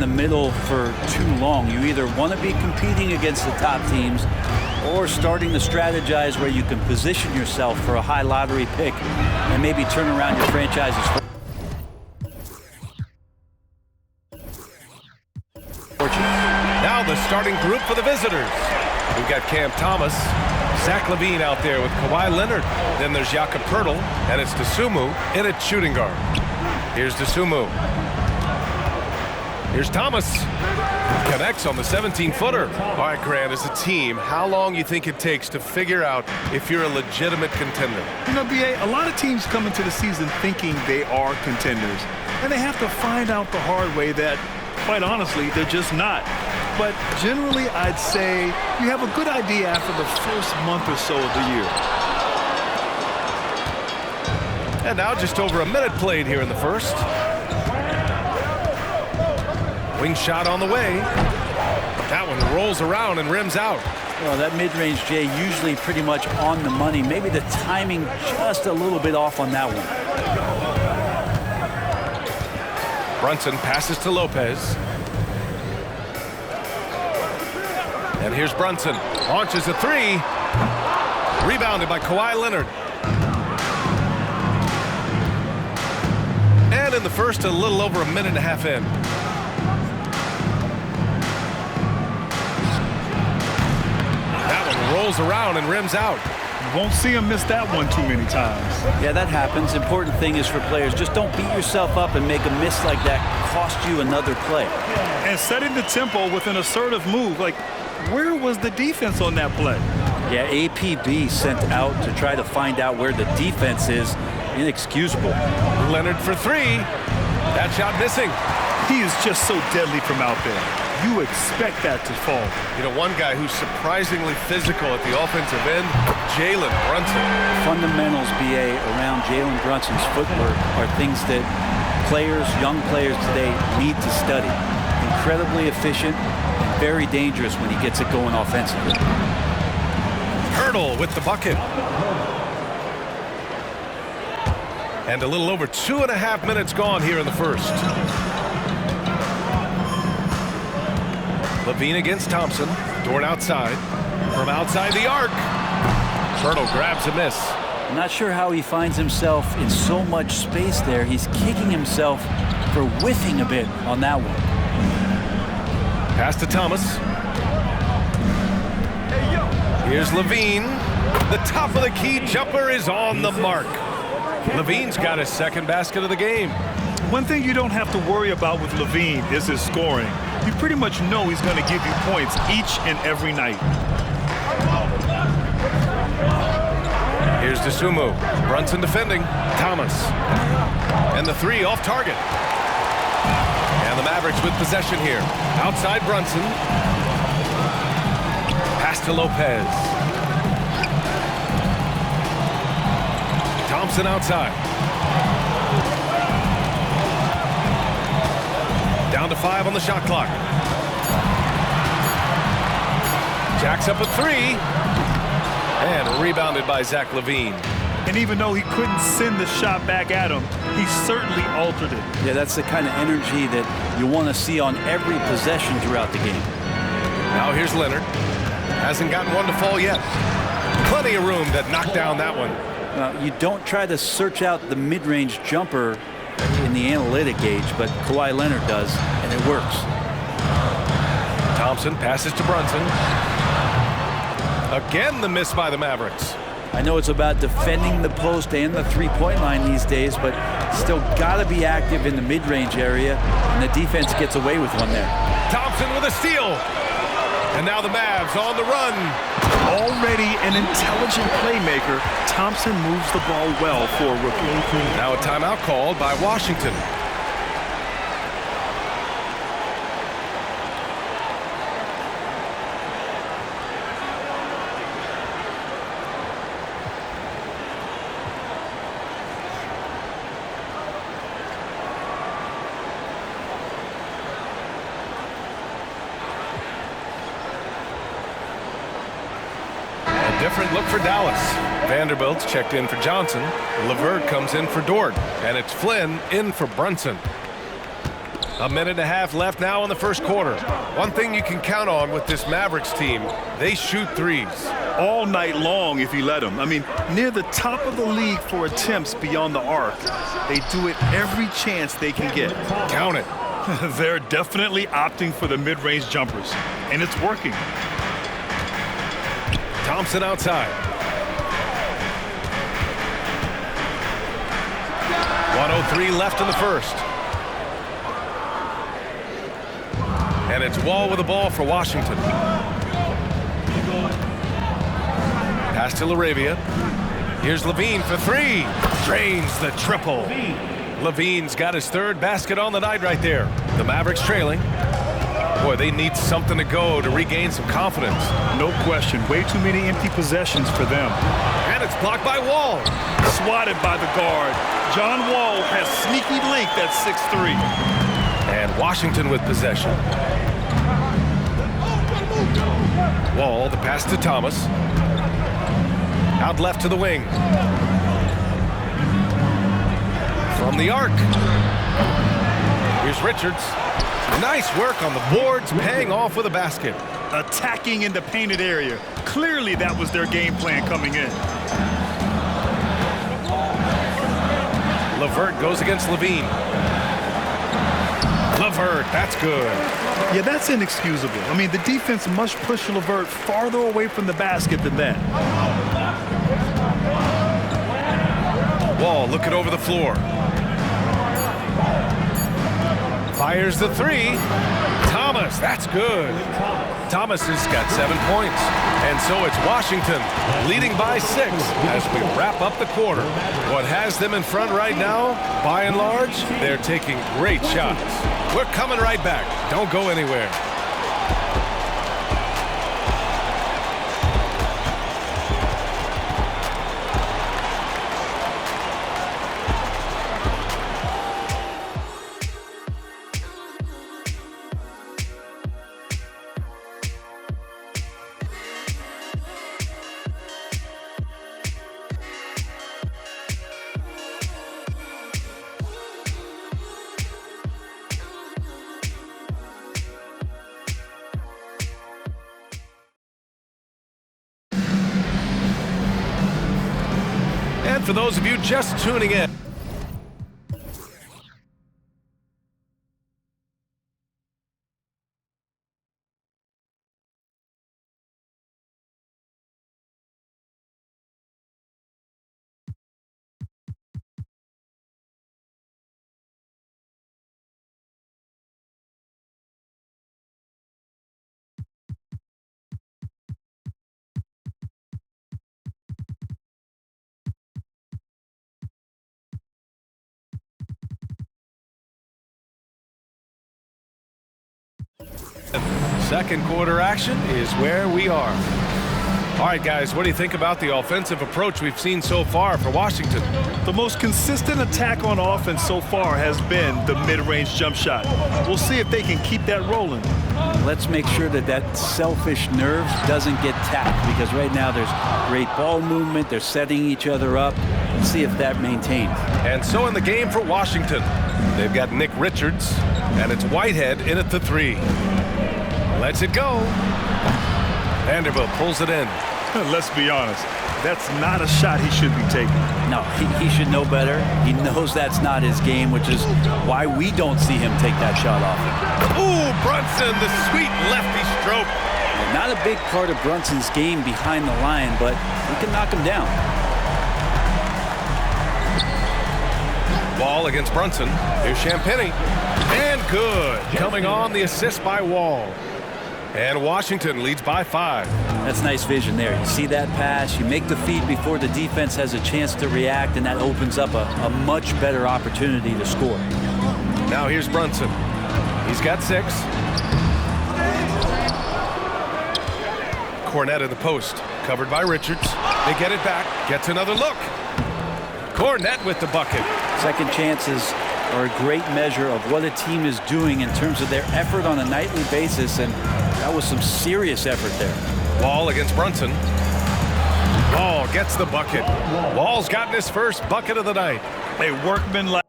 the middle for too long. You either want to be competing against the top teams or starting to strategize where you can position yourself for a high lottery pick and maybe turn around your franchise's fortune. Now the starting group for the visitors. We've got Cam Thomas, Zach LaVine out there with Kawhi Leonard. Then there's Jakob Poeltl, and it's Dosunmu in at shooting guard. Here's Dosunmu. Here's Thomas. Connects on the 17-footer. All right, Grant, as a team, how long you think it takes to figure out if you're a legitimate contender? You know, B.A., a lot of teams come into the season thinking they are contenders, and they have to find out the hard way that, quite honestly, they're just not. But generally, I'd say you have a good idea after the first month or so of the year. And now just over a minute played here in the first. Wing shot on the way. That one rolls around and rims out. Well, that mid-range, Jay, usually pretty much on the money. Maybe the timing just a little bit off on that one. Brunson passes to Lopez. And here's Brunson. Launches a three. Rebounded by Kawhi Leonard. And in the first, a little over a minute and a half in. That one rolls around and rims out. You won't see him miss that one too many times. Yeah, that happens. Important thing is for players, just don't beat yourself up and make a miss like that cost you another play. And setting the tempo with an assertive move, like, where was the defense on that play? Yeah, APB sent out to try to find out where the defense is. Inexcusable. Leonard for three. That shot missing. He is just so deadly from out there. You expect that to fall. You know, one guy who's surprisingly physical at the offensive end, Jalen Brunson. Fundamentals, BA, around Jalen Brunson's footwork are things that players, young players today need to study. Incredibly efficient and very dangerous when he gets it going offensively. Poeltl with the bucket. And a little over 2.5 minutes gone here in the first. LaVine against Thompson. Dort outside. From outside the arc. Poeltl grabs a miss. I'm not sure how he finds himself in so much space there. He's kicking himself for whiffing a bit on that one. Pass to Thomas. Here's LaVine. The top of the key jumper is on the mark. LaVine's got his second basket of the game. One thing you don't have to worry about with LaVine is his scoring. You pretty much know he's going to give you points each and every night. Here's Dosunmu. Brunson defending. Thomas. And the three off target. And the Mavericks with possession here. Outside Brunson. Pass to Lopez. Thompson outside. Down to 5 on the shot clock. Jacks up a three. And rebounded by Zach LaVine. And even though he couldn't send the shot back at him, he certainly altered it. Yeah, that's the kind of energy that you want to see on every possession throughout the game. Now here's Leonard. Hasn't gotten one to fall yet. Plenty of room that knocked down that one. You don't try to search out the mid-range jumper in the analytic age, but Kawhi Leonard does, and it works. Thompson passes to Brunson. Again, the miss by the Mavericks. I know it's about defending the post and the three-point line these days, but still got to be active in the mid-range area, and the defense gets away with one there. Thompson with a steal. And now the Mavs on the run. Already an intelligent playmaker, Thompson moves the ball well for a rookie. Now a timeout called by Washington. Different look for Dallas. Vanderbilt's checked in for Johnson. LeVert comes in for Dort. And it's Flynn in for Brunson. A minute and a half left now in the first quarter. One thing you can count on with this Mavericks team, they shoot threes. All night long if you let them. I mean, near the top of the league for attempts beyond the arc. They do it every chance they can get. Count it. They're definitely opting for the mid-range jumpers, and it's working. Thompson outside. 1:03 left in the first. And it's Wall with the ball for Washington. Pass to LaRavia. Here's Levine for three. Drains the triple. Levine's got his third basket on the night right there. The Mavericks trailing. Boy, they need something to go to regain some confidence. No question. Way too many empty possessions for them. And it's blocked by Wall. Swatted by the guard. John Wall has sneaky length at 6'3". And Washington with possession. Wall, the pass to Thomas. Out left to the wing. From the arc. Here's Richards. Nice work on the boards, paying off with a basket. Attacking in the painted area. Clearly that was their game plan coming in. LeVert goes against Levine. LeVert, that's good. Yeah, that's inexcusable. I mean, the defense must push LeVert farther away from the basket than that. Wall looking over the floor. Fires the three. Thomas, that's good. Thomas has got 7 points. And so it's Washington leading by 6 as we wrap up the quarter. What has them in front right now, by and large, they're taking great shots. We're coming right back. Don't go anywhere. And for those of you just tuning in, second quarter action is where we are. All right, guys, what do you think about the offensive approach we've seen so far for Washington? The most consistent attack on offense so far has been the mid-range jump shot. We'll see if they can keep that rolling. Let's make sure that that selfish nerve doesn't get tapped, because right now there's great ball movement. They're setting each other up. Let's see if that maintains. And so in the game for Washington, they've got Nick Richards, and it's Whitehead in at the three. Lets it go. Vanderbilt pulls it in. Let's be honest. That's not a shot he should be taking. No, he should know better. He knows that's not his game, which is why we don't see him take that shot often. Ooh, Brunson, the sweet lefty stroke. Not a big part of Brunson's game behind the line, but we can knock him down. Wall against Brunson. Here's Champagnie. And good. Coming on, the assist by Wall. And Washington leads by 5. That's nice vision there. You see that pass, you make the feed before the defense has a chance to react, and that opens up a much better opportunity to score. Now here's Brunson. He's got 6. Cornette in the post, covered by Richards. They get it back, gets another look. Cornette with the bucket. Second chances are a great measure of what a team is doing in terms of their effort on a nightly basis, and that was some serious effort there. Wall against Brunson. Wall gets the bucket. Wall's gotten his first bucket of the night. A workman like